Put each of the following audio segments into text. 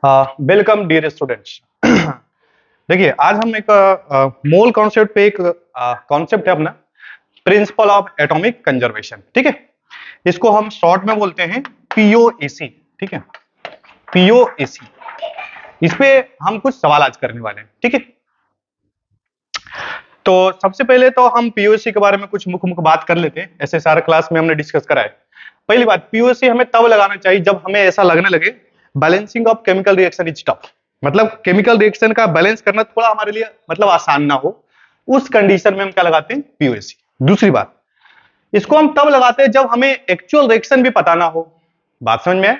Welcome dear students. देखिए आज हम एक मोल कॉन्सेप्ट पे एक कॉन्सेप्ट है अपना, प्रिंसिपल ऑफ एटॉमिक कंजर्वेशन। ठीक है, इसको हम शॉर्ट में बोलते हैं पीओएसी। ठीक है, पीओएसी। इस पे हम कुछ सवाल आज करने वाले हैं। ठीक है, तो सबसे पहले तो हम पीओएसी के बारे में कुछ मुख्य बात कर लेते हैं। ऐसे सारे क्लास में हमने डिस्कस करा है। पहली बात, पीओएसी हमें तब लगाना चाहिए जब हमें ऐसा लगने लगे balancing of chemical reaction is tough, मतलब केमिकल रिएक्शन का बैलेंस करना थोड़ा हमारे लिए मतलब आसान ना हो, उस कंडीशन में हम क्या लगाते हैं, पीओएसी। दूसरी बात, इसको हम तब लगाते हैं जब हमें एक्चुअल रिएक्शन भी पता ना हो। बात समझ में है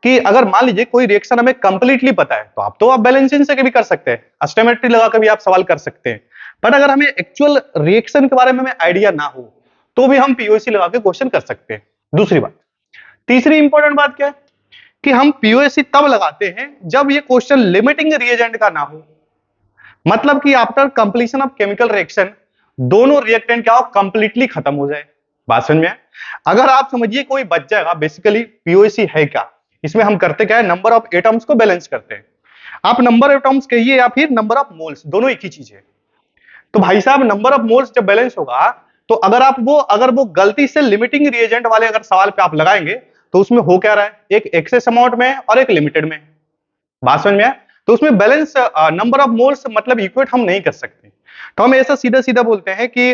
कि अगर मान लीजिए कोई रिएक्शन हमें कंप्लीटली पता है तो आप बैलेंसिंग से भी कर सकते हैं, एस्टिमेट्री लगा कर भी आप सवाल कर सकते हैं। बट अगर हमें एक्चुअल रिएक्शन के बारे में हमें आइडिया ना हो तो भी हम पीओएसी लगा के क्वेश्चन कर सकते हैं। दूसरी बात, तीसरी इंपॉर्टेंट बात क्या है कि हम पीओएसी तब लगाते हैं जब ये क्वेश्चन लिमिटिंग रिएजेंट का ना हो, मतलब कि after completion of chemical reaction दोनों रिएक्टेंट क्या हो, कंप्लीटली खत्म हो जाए। बात समझ में है? अगर आप समझिए कोई बच जाएगा, बेसिकली पीओएसी है क्या, इसमें हम करते क्या है, नंबर ऑफ एटम्स को बैलेंस करते हैं। आप नंबर ऑफ एटम्स कहिए या फिर नंबर ऑफ मोल्स, दोनों एक ही चीज है। तो भाई साहब नंबर ऑफ मोल्स जब बैलेंस होगा तो अगर वो गलती से लिमिटिंग रिएजेंट वाले अगर सवाल पे आप लगाएंगे तो उसमें हो क्या रहा है, एक एक्सेस अमाउंट में और एक लिमिटेड में। बात समझ में है? तो उसमें बैलेंस नंबर ऑफ मोल्स मतलब इक्वेट हम नहीं कर सकते। तो हम ऐसा सीधा सीधा बोलते हैं कि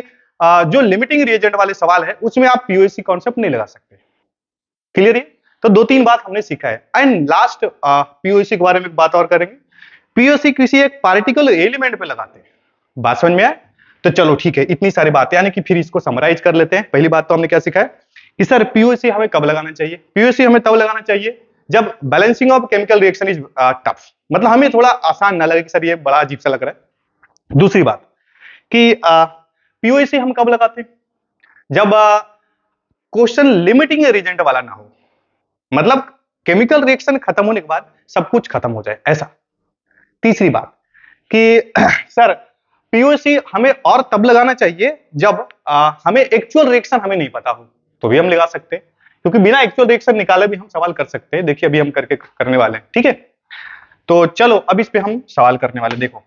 जो लिमिटिंग रिएजेंट वाले सवाल है उसमें आप पीओएसी कॉन्सेप्ट नहीं लगा सकते। क्लियर है? तो दो तीन बात हमने सीखा है। एंड लास्ट पीओएसी के बारे में बात और करेंगे। पीओएसी किसी एक पार्टिकुलर एलिमेंट पे लगाते हैं। बात समझ में आए? तो चलो ठीक है, इतनी सारी बातें यानी कि फिर इसको समराइज कर लेते हैं। पहली बात तो हमने क्या सीखा है कि सर पीओएसी हमें कब लगाना चाहिए। पीओएसी हमें तब लगाना चाहिए जब balancing of chemical reaction is tough, मतलब हमें थोड़ा आसान ना लगे कि सर ये बड़ा अजीब सा लग रहा है। दूसरी बात कि पीओएसी हम कब लगाते हैं, जब क्वेश्चन लिमिटिंग रिएजेंट वाला ना हो, मतलब केमिकल रिएक्शन खत्म होने के बाद सब कुछ खत्म हो जाए, ऐसा। तीसरी बात कि सर पीओएसी हमें और तब लगाना चाहिए जब हमें एक्चुअल रिएक्शन हमें नहीं पता हो, तो भी हम लगा सकते हैं, क्योंकि बिना एक्चुअल रिएक्शन निकाले भी हम सवाल कर सकते हैं। देखिए अभी हम करने वाले हैं। ठीक है, तो चलो अब इस पे हम सवाल करने वाले। देखो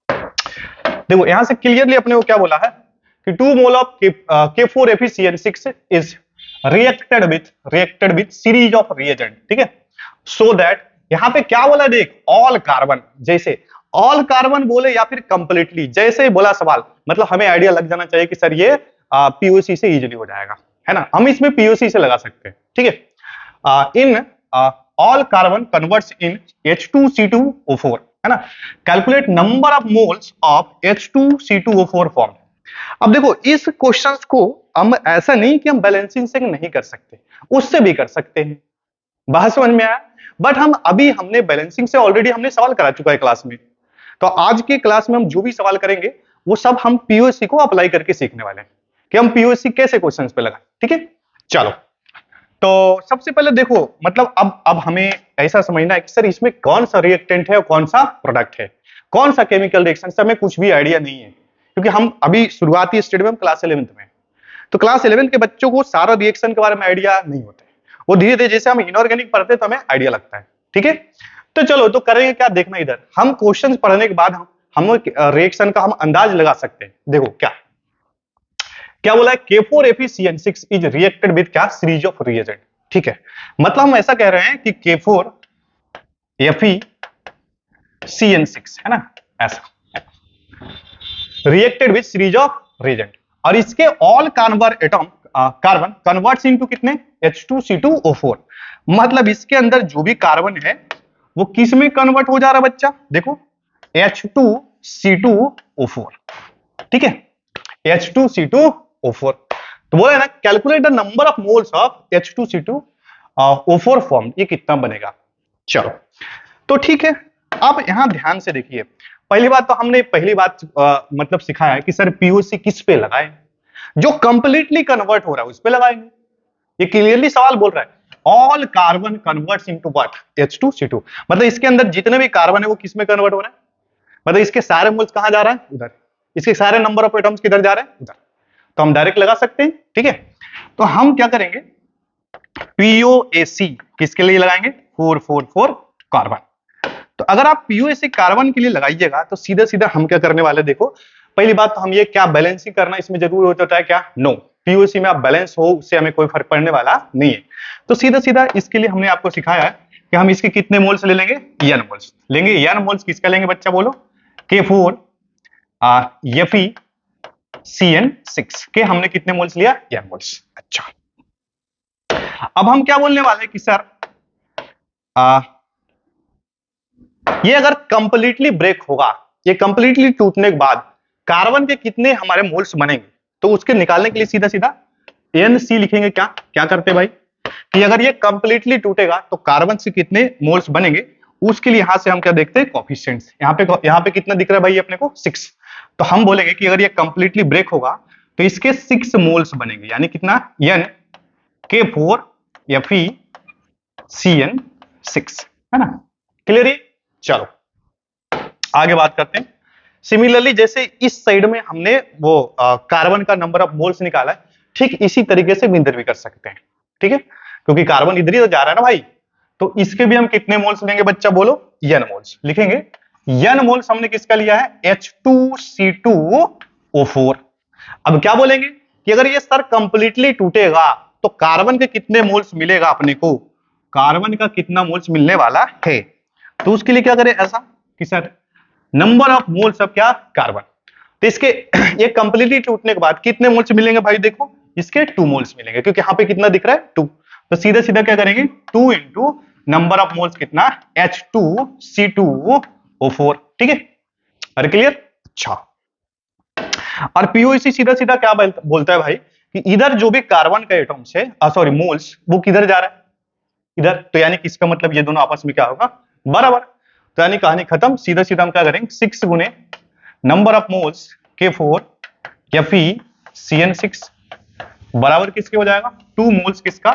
देखो यहां से क्लियरली अपने को क्या बोला है कि 2 mole of K4FeCN6 is reacted with series of reagent. ठीक है, सो दैट यहां पे क्या बोला, देख ऑल कार्बन, जैसे ऑल कार्बन बोले या फिर कंप्लीटली, जैसे ही बोला सवाल, मतलब हमें आइडिया लग जाना चाहिए कि सर ये पीओसी से इजीली हो जाएगा, है ना। हम इसमें पीओसी से लगा सकते हैं। ठीक है, in all carbon converts in H2C2O4, है ना। Calculate number of moles of H2C2O4 form. अब देखो इस क्वेश्चंस को हम ऐसा नहीं कि हम बैलेंसिंग से नहीं कर सकते, उससे भी कर सकते हैं। बात समझ में आया? बट हमने बैलेंसिंग से ऑलरेडी हमने सवाल करा चुका है क्लास में। तो आज के क्लास में हम जो भी सवाल करेंगे वो सब हम पीओसी को अप्लाई करके सीखने वाले हैं कि हम पीओसी कैसे क्वेश्चंस पे लगाएं। ठीक है, चलो तो सबसे पहले देखो, मतलब अब हमें ऐसा समझना है कि सर इसमें कौन सा रिएक्टेंट है और कौन सा प्रोडक्ट है, कौन सा केमिकल रिएक्शन से हमें कुछ भी आइडिया नहीं है, क्योंकि हम अभी शुरुआती स्टेज में हम क्लास 11th में। तो क्लास 11th के बच्चों को सारा रिएक्शन के बारे में आइडिया नहीं होता है, वो धीरे धीरे जैसे हम इनऑर्गेनिक पढ़ते हैं तो हमें आइडिया लगता है। ठीक है, तो चलो तो करेंगे क्या, देखना इधर। हम क्वेश्चंस पढ़ने के बाद हम रिएक्शन का हम अंदाज लगा सकते हैं। देखो क्या क्या बोला है, K4FeCN6 इज रिएक्टेड विद क्या, सीरीज ऑफ रिएजेंट। ठीक है, मतलब हम ऐसा कह रहे हैं कि K4FeCN6 है ना, ऐसा reacted with series of reagent, और इसके ऑल कार्बन कन्वर्ट्स इनटू कितने, H2C2O4, मतलब इसके अंदर जो भी कार्बन है वो किस में कन्वर्ट हो जा रहा है बच्चा, देखो H2C2O4। ठीक है, H2C2O4। तो बोला है ना, calculate the number of moles of H2C2O4 form, ये कितना बनेगा। चलो तो ठीक है, आप यहां ध्यान से देखिए। पहली बात तो हमने मतलब सिखाया है कि सर पीओसी किस पे लगाएं, जो कंप्लीटली कन्वर्ट हो रहा है उस पे लगाएंगे। ये क्लियरली सवाल बोल रहा है all carbon converts into what, H2C2, मतलब इसके अंदर जितने भी कार्बन है वो किस में कन्वर्ट हो रहा है, मतलब इसके सारे मोल्स कहां जा रहा है, उधर। इसके सारे नंबर ऑफ एटम्स किधर जा रहे हैं, उधर। तो हम डायरेक्ट लगा सकते हैं। ठीक है, तो हम क्या करेंगे, पीओएसी किसके लिए लगाएंगे, 444 कार्बन। तो अगर आप पीओएसी कार्बन के लिए लगाइएगा तो सीधा सीधा हम क्या करने वाले, देखो पहली बात तो हम ये क्या बैलेंसिंग करना इसमें जरूर होता है क्या, नो, पीओएसी में आप बैलेंस हो उससे हमें कोई फर्क पड़ने वाला नहीं है। तो सीधा सीधा इसके लिए हमने आपको सिखाया है कि हम इसके कितने मोल्स ले लेंगे, एन मोल्स लेंगे। एन मोल्स किसका लेंगे बच्चा बोलो, K4 FeCN6 के हमने कितने मोल्स लिया, एन मोल्स। अच्छा, अब हम क्या बोलने वाले हैं कि सर ये अगर कंप्लीटली ब्रेक होगा, ये कंप्लीटली टूटने के बाद कार्बन के कितने हमारे मोल्स बनेंगे, तो उसके निकालने के लिए सीधा सीधा NC लिखेंगे। क्या क्या करते भाई कि अगर ये कंप्लीटली टूटेगा तो कार्बन से कितने मोल्स बनेंगे, उसके लिए यहां से हम क्या देखते हैं, कोफिशिएंट्स। यहाँ पे कितना दिख रहा है भाई अपने को, 6। तो हम बोलेंगे कि अगर ये कंप्लीटली ब्रेक होगा तो इसके 6 मोल्स बनेंगे, यानी कितना, N K4 FeCN6, है ना, क्लियर है। चलो आगे बात करते हैं। सिमिलरली जैसे इस साइड में हमने वो कार्बन का नंबर ऑफ मोल्स निकाला है, ठीक इसी तरीके से इधर भी कर सकते हैं, ठीक है, क्योंकि कार्बन इधर ही तो जा रहा है ना भाई। तो इसके भी हम कितने मोल्स लेंगे बच्चा बोलो, n मोल्स लिखेंगे। n मोल्स हमने किसका लिया है, H2C2O4। अब क्या बोलेंगे कि अगर ये सर कंप्लीटली टूटेगा तो कार्बन के कितने मोल्स मिलेगा अपने को, कार्बन का कितना मोल्स मिलने वाला है। तो उसके लिए क्या करें ऐसा कि sir number of moles of क्या, कार्बन। तो इसके ये कंप्लीटली टूटने के बाद कितने मोल्स मिलेंगे भाई, देखो इसके 2 मोल्स मिलेंगे, क्योंकि यहाँ पे कितना दिख रहा है 2। तो सीधा सीधा क्या करेंगे, 2 इंटू नंबर ऑफ मोल्स कितना, H2C2O4, ठीक है, अरे क्लियर। अच्छा, और पीओसी सीधा सीधा क्या बोलता है भाई कि इधर जो भी कार्बन का एटम्स है, सॉरी मोल्स, वो किधर जा रहा है, इधर। तो यानी कि इसका मतलब ये दोनों आपस में क्या होगा, बराबर। तो यानी कहानी खत्म। सीधा सीधा हम क्या करेंगे, 6 गुने number of moles K4 FeCN6 बराबर किसके हो जाएगा, 2 मोल्स किसका,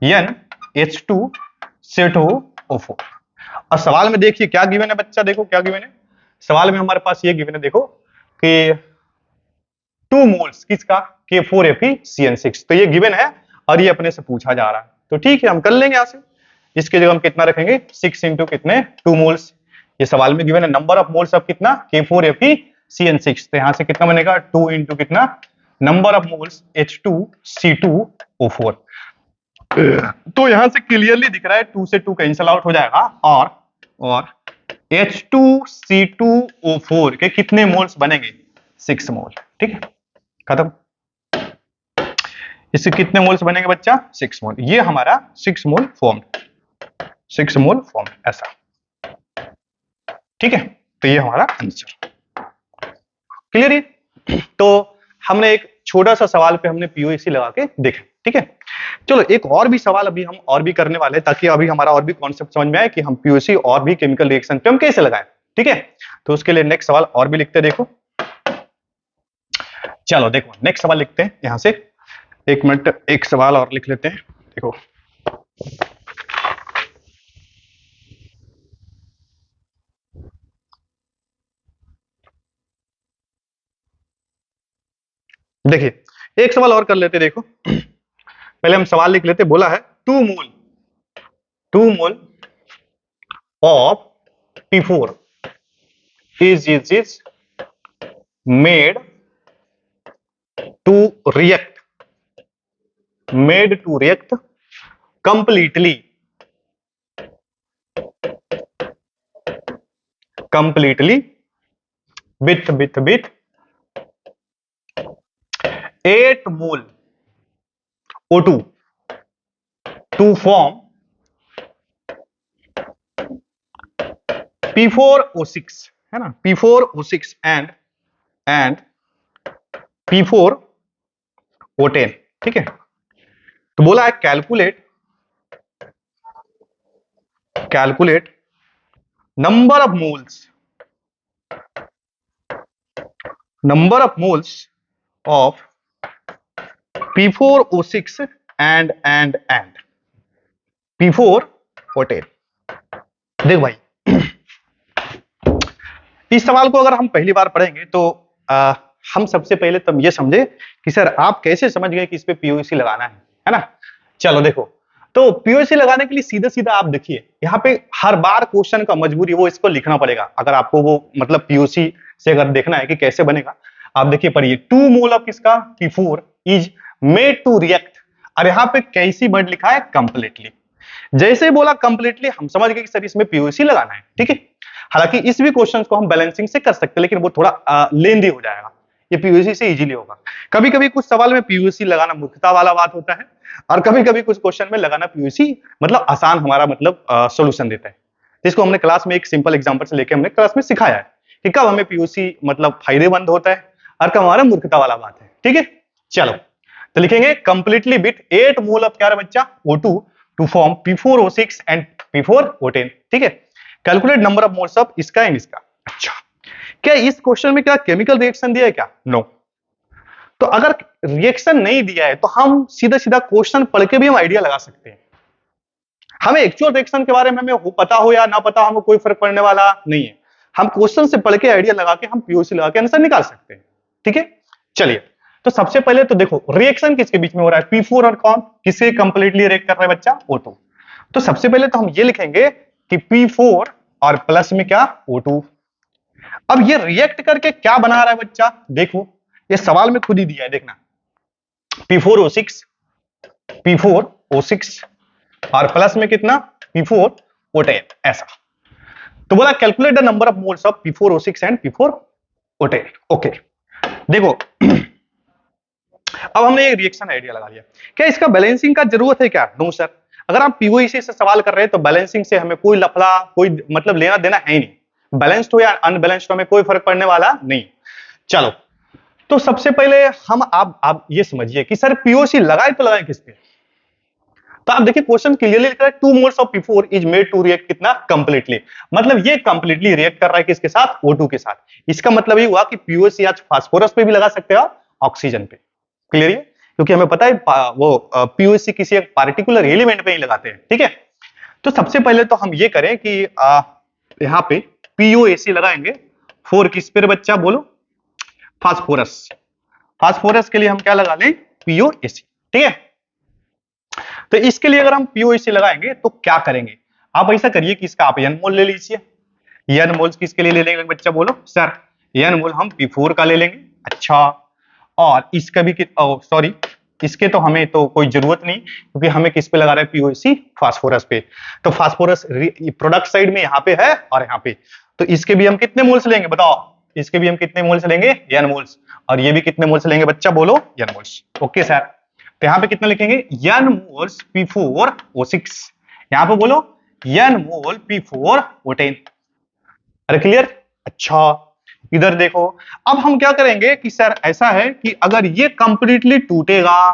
NH2CO4। और सवाल में देखिए क्या गिवन है बच्चा, देखो क्या गिवन है सवाल में, हमारे पास ये गिवन है देखो कि 2 मोल्स किसका, K4 FeCN6। तो ये गिवन है और ये अपने से पूछा जा रहा है, तो ठीक है हम कर लेंगे यहां से। इसके जगह हम कितना रखेंगे, 6 इंटू कितने, 2 मोल्स। ये सवाल में गिवन है नंबर ऑफ मोल्स ऑफ कितना, K4 FeCN6। तो यहां से कितना बनेगा, 2 इंटू कितना, नंबर ऑफ मोल्स H2C2O4। तो यहां से क्लियरली दिख रहा है 2 से 2 कैंसिल आउट हो जाएगा, और H2C2O4 के कितने मोल्स बनेंगे, 6 मोल, ठीक है, खत्म। इससे कितने मोल्स बनेंगे बच्चा, 6 मोल। ये हमारा 6 मोल फॉर्म, 6 मोल फॉर्म ऐसा, ठीक है। तो ये हमारा आंसर, क्लियर है। तो हमने एक छोटा सा सवाल पे हमने पीओसी लगा के देखा, ठीक है। चलो एक और भी सवाल अभी हम और भी करने वाले हैं, ताकि अभी हमारा और भी कॉन्सेप्ट समझ में आए कि हम पीओसी और भी केमिकल रिएक्शन पे हम कैसे लगाएं, ठीक है। तो उसके लिए नेक्स्ट सवाल और भी लिखते हैं, देखो चलो देखो नेक्स्ट सवाल लिखते हैं यहां से। एक मिनट, एक सवाल और लिख लेते हैं, देखो देखिए एक सवाल और कर लेते, देखो पहले हम सवाल लिख लेते। बोला है 2 mole of P4 is made to react completely with 8 mole O2 to form P4O6, है ना, P4O6 and P4O10, ठीक है। तो बोला है calculate number of moles of P4O6 and P4O10। देख भाई इस सवाल को अगर हम पहली बार पढ़ेंगे तो हम सबसे पहले तब ये समझे कि सर आप कैसे समझ गए कि इस पे पीओसी लगाना है ना। चलो देखो तो पीओसी लगाने के लिए सीधा सीधा आप देखिए, यहाँ पे हर बार क्वेश्चन का मजबूरी वो इसको लिखना पड़ेगा। अगर आपको वो मतलब पीओसी से अगर देखना है कि कैसे बनेगा, आप देखिए पढ़िए, 2 मोल ऑफ किसका P4 is made to react, और यहाँ पे कैसी वर्ड लिखा है, कंप्लीटली। जैसे ही बोला कंप्लीटली, हम समझ गए कि सर इसमें पीओसी लगाना है, ठीक है। हालांकि इस भी क्वेश्चन को हम बैलेंसिंग से कर सकते हैं, लेकिन वो थोड़ा लेंदी हो जाएगा, ये पीओसी से इजीली होगा। कभी कभी कुछ सवाल में पीओसी लगाना मूर्खता वाला बात होता है, और कभी कभी कुछ क्वेश्चन में लगाना पीओसी मतलब आसान हमारा मतलब सॉल्यूशन देता है। इसको हमने क्लास में एक सिंपल एग्जांपल से लेके हमने क्लास में सिखाया है कि कब हमें पीओसी मतलब फायदेमंद होता है और कब हमारा मूर्खता वाला बात है, ठीक है। चलो तो लिखेंगे कंप्लीटली बिट 8 मोल ऑफ क्या है बच्चा, O2 to form P4O6 and P4O10, ठीक है। Calculate number of moles of इसका एंड इसका। अच्छा, क्या इस क्वेश्चन में क्या केमिकल रिएक्शन दिया है क्या? नो। तो अगर रिएक्शन नहीं दिया है तो हम सीधा सीधा क्वेश्चन पढ़ के भी हम आइडिया लगा सकते हैं। हमें एक्चुअल रिएक्शन के बारे में हमें पता हो या ना पता हो, हमें कोई फर्क पड़ने वाला नहीं है। हम क्वेश्चन से पढ़ के आइडिया लगा के हम पीओसी लगा के आंसर निकाल सकते हैं, ठीक है। चलिए, तो सबसे पहले तो देखो रिएक्शन किसके बीच में हो रहा है, P4 और कौन, किससे कंप्लीटली रिएक्ट कर रहा है बच्चा, O2। तो सबसे पहले तो हम ये लिखेंगे कि P4 और प्लस में क्या, O2। अब ये रिएक्ट करके क्या बना रहा है बच्चा, देखो ये सवाल में खुद ही दिया है, देखना P4O6 P4O6 और प्लस में कितना, P4O10, ऐसा। तो बोला calculate the number of moles of P4O6 and P4O10। Okay, देखो अब हमने एक रिएक्शन आइडिया लगा लिया। क्या इसका बैलेंसिंग का जरूरत है क्या? No sir. अगर आप पीओसी से सवाल कर रहे हैं तो बैलेंसिंग से हमें कोई लफड़ा, कोई मतलब लेना देना है ही नहीं। बैलेंस्ड हो या अनबैलेंस्ड हो, हमें कोई फर्क पड़ने वाला नहीं। चलो, तो सबसे पहले हम आप ये समझिए कि सर पीओसी लगाए तो लगाए किस पे। तो आप देखिए क्वेश्चन क्लियरली लिख रहा है 2 moles of P4 is made to react कितना, कंप्लीटली। मतलब ये कंप्लीटली रिएक्ट कर रहा है किसके साथ, O2 के साथ। इसका मतलब ये हुआ कि पीओसी आज फास्फोरस पे भी लगा सकते हो, ऑक्सीजन पे। क्लियर है, क्योंकि हमें पता है वो पीओसी किसी एक पार्टिकुलर एलिमेंट पे ही लगाते हैं, ठीक है। तो सबसे पहले तो हम ये करें कि यहाँ पे पीओएसी लगाएंगे 4 किस पे बच्चा, बोलो, फास्फोरस। फास्फोरस के लिए हम क्या लगा लें, पीओएसी, ठीक है। तो इसके लिए अगर हम पीओएसी लगाएंगे तो क्या करेंगे, आप ऐसा करिए कि इसका आप एन मोल ले लीजिए। एन मोल्स किसके लिए ले लेंगे बच्चा, बोलो सर, एन मोल हम P4 का ले लेंगे। अच्छा, और इसका भी सॉरी, इसके तो हमें तो कोई जरूरत नहीं, क्योंकि हमें किस पे लगा रहा है, पीओसी फास्फोरस पे। तो फास्फोरस प्रोडक्ट साइड में यहाँ पे है और यहाँ पे, तो इसके भी हम कितने मोल्स लेंगे बताओ, इसके भी हम कितने मोल्स लेंगे, एन मोल्स। और ये भी कितने मोल्स लेंगे बच्चा, बोलो, एन मोल्स। ओके सर, तो यहाँ पे कितना लिखेंगे, एन मोल्स P4O6, यहाँ पे बोलो एन मोल P4O10। अरे क्लियर। अच्छा, इधर देखो, अब हम क्या करेंगे कि सर ऐसा है कि अगर ये कंप्लीटली टूटेगा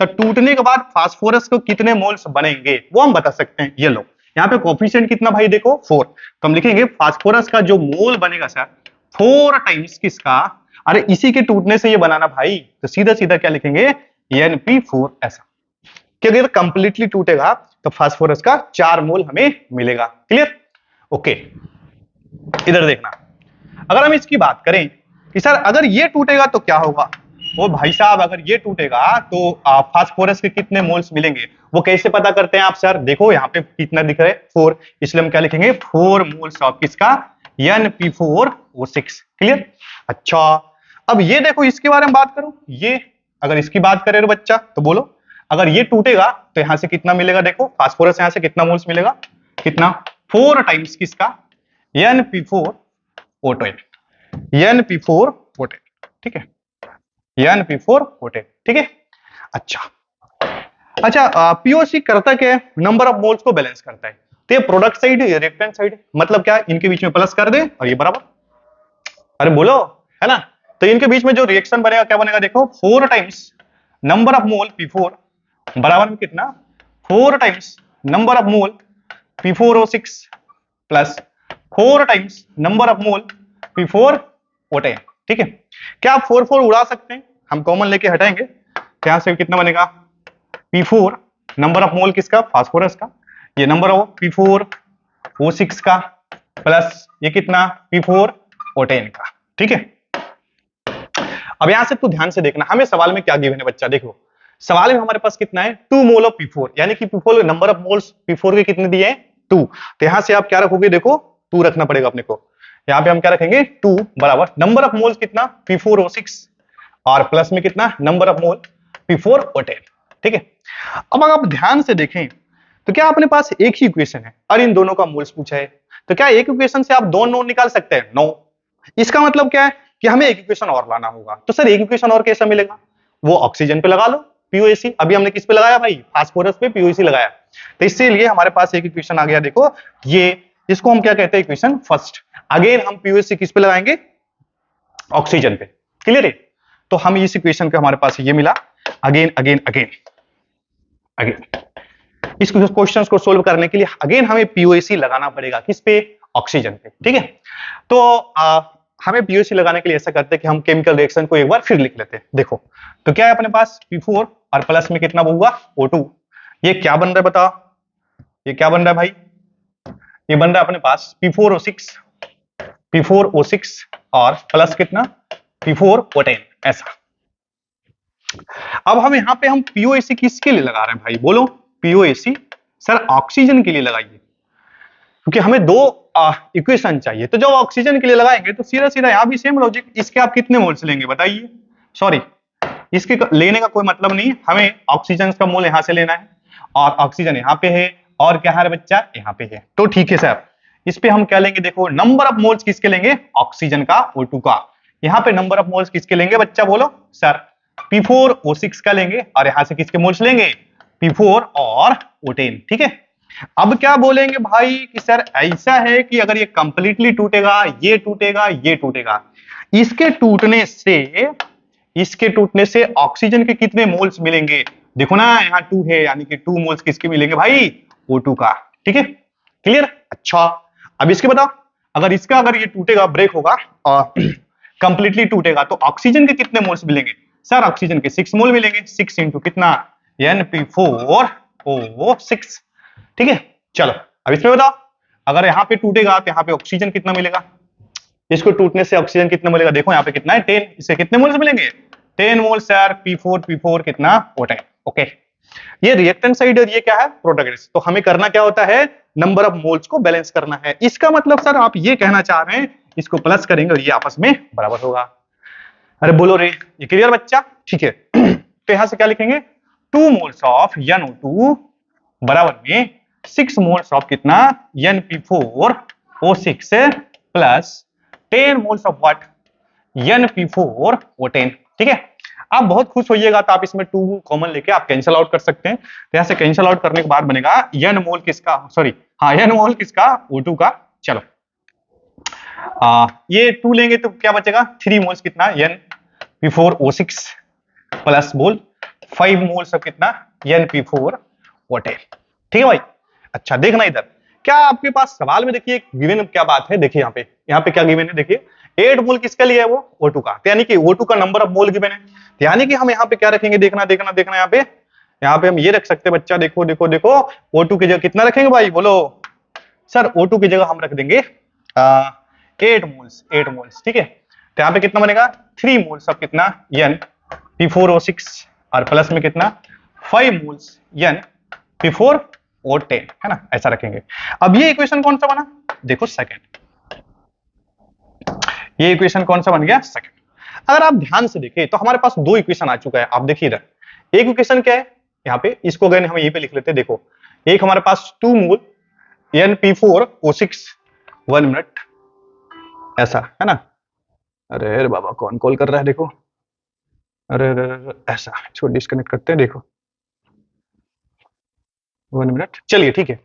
तो टूटने के बाद फास्फोरस को कितने मोल्स बनेंगे वो हम बता सकते हैं। ये लो, यहाँ पे कोफिशिएंट कितना भाई, देखो 4। तो हम लिखेंगे फास्फोरस का जो मोल बनेगा सर 4 टाइम्स किसका, अरे इसी के टूटने से ये बनाना भाई, तो सीधा सीधा क्या लिखेंगे, NP4, ऐसा कि अगर कंप्लीटली टूटेगा तो फास्फोरस का 4 मोल हमें मिलेगा। क्लियर। ओके, इधर देखना, अगर हम इसकी बात करें कि सर अगर ये टूटेगा तो क्या होगा, वो भाई साहब अगर ये टूटेगा तो फास्फोरस के कितने मोल्स मिलेंगे, वो कैसे पता करते हैं आप, सर देखो यहाँ पे कितना दिख रहा है, 4, इसलिए हम क्या लिखेंगे, 4 मोल्स ऑफ किसका, NP4O6। क्लियर। अच्छा, अब ये देखो इसके बारे में बात करो, ये अगर इसकी बात करें बच्चा तो बोलो, अगर ये टूटेगा तो यहां से कितना मिलेगा, देखो फास्फोरस यहां से कितना मोल्स मिलेगा, कितना, 4 टाइम्स किसका, NP4O10, NP4O10, ठीक है, NP4O10, ठीक है। अच्छा, पीओसी करता क्या है, नंबर ऑफ मोल्स को बैलेंस करता है। तो ये प्रोडक्ट साइड है, रिएक्टेंट साइड, मतलब क्या, इनके बीच में प्लस कर दे और ये बराबर, अरे बोलो, है ना। तो इनके बीच में जो रिएक्शन बनेगा क्या बनेगा, देखो 4 times number of mole P4 बराबर में कितना, 4 times number of mole P4O6 plus 4 times number of mole P4O10, ठीक है। क्या आप 4 4 उड़ा सकते हैं, हम कॉमन लेके हटाएंगे, यहां से कितना बनेगा, P4 नंबर ऑफ मोल किसका, फास्फोरस का, ये नंबर ऑफ P4O6 का, प्लस ये कितना, P4O10 का, ठीक है। अब यहां से तू ध्यान से देखना, हमें सवाल में क्या गिवन है बच्चा, देखो सवाल में हमारे पास कितना है 2 मोल ऑफ P4, यानी कि P4 number of moles P4 के कितने दिए हैं 2। तो यहां से आप क्या रखोगे, देखो 2 रखना पड़ेगा अपने को। यहां पे हम क्या रखेंगे 2 बराबर नंबर ऑफ मोल्स कितना P4O6 और प्लस में कितना नंबर ऑफ मोल P4O10। ठीक है, अब अगर आप ध्यान से देखें तो क्या अपने पास एक ही इक्वेशन है और इन दोनों का मोल्स पूछा है, तो क्या एक इक्वेशन से आप दो नोड निकाल सकते हैं? नो। इसका मतलब क्या है कि हमें एक इक्वेशन और लाना होगा। तो सर एक इक्वेशन और कैसे मिलेगा? वो ऑक्सीजन पे लगा लो POAC। अभी हमने किस पे लगाया भाई? फास्फोरस पे POAC लगाया। तो इसीलिए हमारे पास एक इक्वेशन आ गया, देखो ये, इसको हम क्या कहते हैं इक्वेशन फर्स्ट। अगेन हम POAC किस पे लगाएंगे? ऑक्सीजन पे। क्लियर है? तो हम इस इक्वेशन पे हमारे पास ये मिला। अगेन अगेन अगेन अगेन इस क्वेश्चंस को सोल्व करने के लिए अगेन हमें POAC लगाना पड़ेगा, किस पे? ऑक्सीजन पे। ठीक है, तो हमें POAC लगाने के लिए ऐसा करते हैं कि हम केमिकल रिएक्शन को एक बार फिर लिख लेते हैं। देखो तो क्या है अपने पास P4 और प्लस में कितना होगा O2। ये क्या बन रहा है बताओ, ये क्या बन रहा है भाई? ये बन रहा है अपने पास P4O6 और प्लस कितना P4O10 ऐसा। अब हम यहाँ पे हम POAC किसके लिए लगा रहे हैं भाई? बोलो POAC सर ऑक्सीजन के लिए लगाइए, क्योंकि हमें दो इक्वेशन चाहिए। तो जब ऑक्सीजन के लिए लगाएंगे तो सीधा सीधा यहाँ भी सेम लॉजिक, इसके आप कितने मोल्स लेंगे बताइए? सॉरी, इसके लेने का कोई मतलब नहीं, हमें ऑक्सीजन का मोल यहाँ से लेना है और ऑक्सीजन यहाँ पे है और क्या है बच्चा यहाँ पे है। तो ठीक है सर, इस पे हम क्या लेंगे? देखो नंबर ऑफ मोल्स किसके लेंगे? ऑक्सीजन का O2 का। यहाँ पे नंबर ऑफ मोल्स किसके लेंगे बच्चा? बोलो सर P4O6 का लेंगे और यहां से किसके मोल्स लेंगे? P4 और O10। ठीक है, अब क्या बोलेंगे भाई कि सर ऐसा है कि अगर ये कंप्लीटली टूटेगा, ये टूटेगा, ये टूटेगा, इसके टूटने से ऑक्सीजन के कितने मोल्स मिलेंगे? देखो ना यहाँ 2 है, यानी कि 2 मोल्स किसके मिलेंगे भाई? O2 का। ठीक है, क्लियर? अच्छा, अब इसके बताओ, अगर ये टूटेगा, ब्रेक होगा और कंप्लीटली टूटेगा तो ऑक्सीजन के कितने मोल्स मिलेंगे? सर ऑक्सीजन के 6 मोल मिलेंगे। 6 इंटू कितना? NP4O6। ठीक है, चलो अब इसमें बताओ, अगर यहाँ पे टूटेगा तो यहाँ पे ऑक्सीजन कितना मिलेगा? इसको टूटने से ऑक्सीजन कितना मिलेगा? देखो यहाँ पे कितना है 10, इससे कितने मोल्स मिलेंगे? 10 मोल्स यार। P4 कितना? O10। ओके, ये रिएक्टेंट साइड और ये क्या है? प्रोटैगनिस्ट। तो हमें करना क्या होता है? नंबर ऑफ मोल्स को बैलेंस करना है। इसका मतलब सर आप ये कहना चाह रहे हैं इसको प्लस करेंगे और ये आपस में बराबर होगा। अरे बोलो रे, ये क्लियर बच्चा? ठीक है, तो यहां से क्या लिखेंगे? 2 मोल्स ऑफ NO2 बराबर में 6 मोल्स ऑफ कितना? NP4O6 plus 10 moles of what? NP4O10। ठीक है, आप बहुत खुश होइएगा तो आप इसमें 2 कॉमन लेके आप कैंसिल आउट कर सकते हैं। तो यहां से कैंसिल आउट करने के बाद बनेगा N मोल किसका? सॉरी हाँ, N मोल किसका? O2 का। चलो ये 2 लेंगे तो क्या बचेगा? 3 मोल्स कितना? NP4O6 प्लस बोल 5 मोल्स ऑफ कितना? NP4O10। ठीक है भाई। अच्छा देखना इधर, क्या आपके पास सवाल में देखिए गिवन क्या बात है? देखिए यहाँ पे क्या गिवन है? देखिए 8 मोल किसके लिए है? वो O2 का। तो यानी कि O2 का नंबर ऑफ मोल गिवन है, तो यानी कि हम यहाँ पे क्या रखेंगे? देखना देखना देखना, यहाँ पे हम ये रख सकते हैं बच्चा। देखो देखो देखो, O2 की जगह कितना रखेंगे भाई? बोलो सर O2 की जगह हम रख देंगे 8 मोल्स। 8 मोल्स। ठीक है, तो यहाँ पे कितना बनेगा? 3 मोल्स ऑफ कितना? NP4O6 और प्लस में कितना? 5 मोल्स NP4O10, है ना? ऐसा रखेंगे। अब ये इक्वेशन कौन सा बना? देखो सेकंड, ये इक्वेशन कौन सा बन गया? सेकंड। अगर आप ध्यान से देखें तो हमारे पास 2 इक्वेशन आ चुका है। आप देखिए इधर, एक इक्वेशन क्या है यहाँ पे, इसको अगर हम यहीं पे लिख लेते हैं। देखो एक हमारे पास 2 मोल NP4O6, 1 मिनट, ऐसा है ना? अरे अरे बाबा कौन कॉल कर रहा है? देखो अरे अरे ऐसा, इसको डिस्कनेक्ट करते हैं। देखो 1 मिनट, चलिए ठीक है।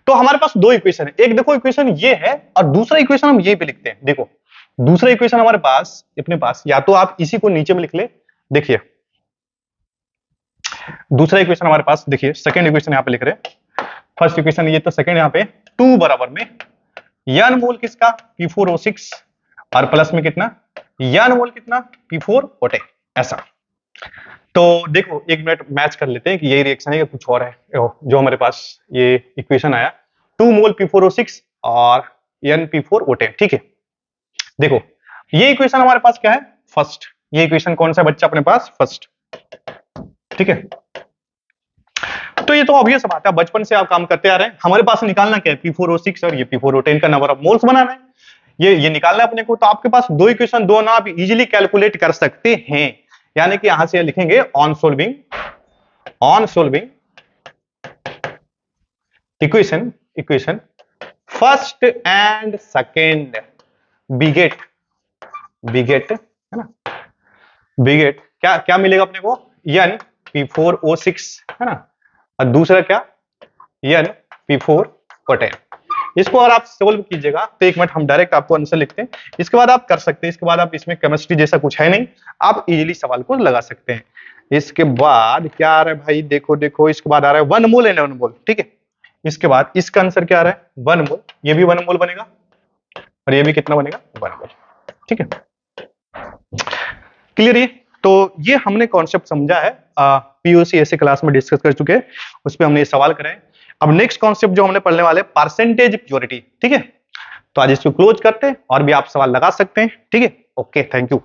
तो हमारे पास 2 इक्वेशन है, एक देखो इक्वेशन ये है और दूसरा इक्वेशन हम यहीं पे लिखते हैं। देखो दूसरा इक्वेशन हमारे पास, अपने पास, या तो आप इसी को नीचे में लिख ले। देखिए दूसरा इक्वेशन हमारे पास, देखिए सेकंड इक्वेशन यहाँ पे लिख रहे हैं, फर्स्ट इक्वेशन ये, तो सेकंड यहाँ पे 2 बराबर में N मोल किसका? P4O6 और प्लस में कितना? N मोल कितना? P4O10, ऐसा। तो देखो एक मिनट मैच कर लेते हैं कि यही रिएक्शन है या कुछ और है। जो हमारे पास ये इक्वेशन आया 2 मोल P4O6 और NP4O10। ठीक है, देखो ये इक्वेशन हमारे पास क्या है? फर्स्ट। ये इक्वेशन कौन सा बच्चा अपने पास? फर्स्ट। ठीक है, तो ये तो ऑब्वियस बात है, बचपन से आप काम करते आ रहे हैं। हमारे पास निकालना क्या है, P4O6 और ये P4O10 का नंबर ऑफ मोल्स बनाना है, ये निकालना है अपने को। तो आपके पास दो इक्वेशन, दो ना आप इजीली कैलकुलेट कर सकते हैं। यानी कि यहां से लिखेंगे on solving equation first and second बिगेट है ना, बिगेट क्या क्या मिलेगा अपने को, n P4O6 है ना, और दूसरा क्या n P4O10। इसको अगर आप सोल्व कीजिएगा तो एक मिनट हम डायरेक्ट आपको आंसर लिखते हैं, इसके बाद आप कर सकते हैं। इसके बाद आप, इसमें केमिस्ट्री जैसा कुछ है नहीं, आप इजीली सवाल को लगा सकते हैं। इसके बाद क्या आ रहा है भाई, देखो देखो, इसके बाद आ रहा है 1 मोल एंड 1 मोल, ठीक है। इसके बाद इसका आंसर क्या आ रहा है 1 मोल, ये भी 1 मोल बनेगा और ये भी कितना बनेगा 1 मोल, ठीक है। क्लियर है? तो ये हमने कॉन्सेप्ट समझा है, पीयूसी ऐसे क्लास में डिस्कस कर चुके हैं, उस पर हमने ये सवाल कराए। अब नेक्स्ट कॉन्सेप्ट जो हमने पढ़ने वाले परसेंटेज प्योरिटी, ठीक है। तो आज इसको क्लोज करते हैं, और भी आप सवाल लगा सकते हैं, ठीक है। Okay, thank you.